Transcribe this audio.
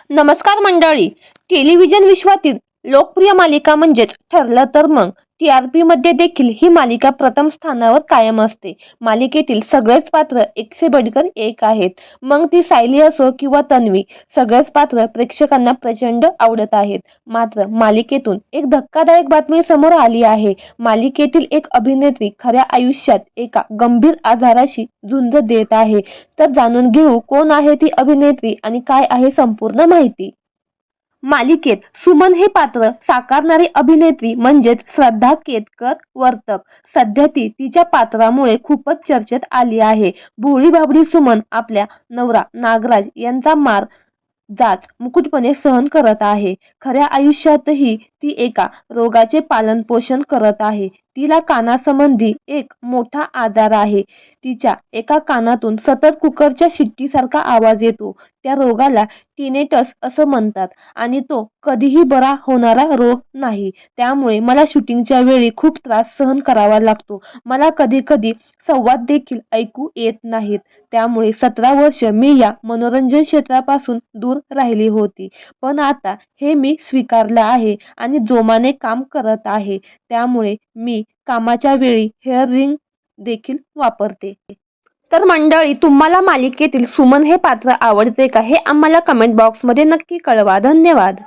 नमस्कार मंडळी. टेलिव्हिजन विश्वातील लोकप्रिय मालिका म्हणजेच ठरलं तर मग टी.आर.पी. मध्ये देखील ही मालिका प्रथम स्थानावर कायम असते. मालिकेतील सगळेच पात्र एकसे बढ़कर एक आहेत. मग ती सायली असो किंवा तन्वी, सगळेच पात्र प्रेक्षकांना प्रचंड आवडत आहेत. मात्र मालिकेतून एक धक्कादायक बातमी समोर आली आहे. मालिकेतील एक अभिनेत्री खऱ्या आयुष्यात एका गंभीर आजाराशी झुंज देत आहे. तर जाणून घेऊ कोण आहे ती अभिनेत्री आणि काय आहे संपूर्ण माहिती. मालिकेत सुमन हे पात्र साकारणारी अभिनेत्री म्हणजेच श्रद्धा केतकर वर्तक. सध्या ती तिच्या पात्रामुळे खूपच चर्चेत आली आहे. भोळी भाबडी सुमन आपल्या नवरा नागराज यांचा मार जाच मुकुटपणे सहन करत आहे. खऱ्या आयुष्यातही ती एका रोगाचे पालनपोषण करत आहे. तिला कानासंबंधी एक मोठा आजार आहे. तिच्या एका कानातून सतत कुकरच्या शिट्टीसारखा आवाज येतो. त्या रोगाला टिनेटस असं म्हणतात आणि तो कधीही बरा होणारा रोग नाही. त्यामुळे मला शूटिंगच्या वेळी खूप त्रास सहन करावा लागतो. मला कधी कधी संवाद देखील ऐकू येत नाहीत. त्यामुळे 17 वर्ष मी या मनोरंजन क्षेत्रापासून दूर राहिली होती. पण आता हे मी स्वीकारलं आहे आणि जोमाने काम करत आहे. त्यामुळे मी कामाच्या वेळी हेअर रिंग देखील वापरते. तर मंडळी, तुम्हाला मालिकेतील सुमन हे पात्र आवडते का हे आम्हाला कमेंट बॉक्समध्ये नक्की कळवा. धन्यवाद.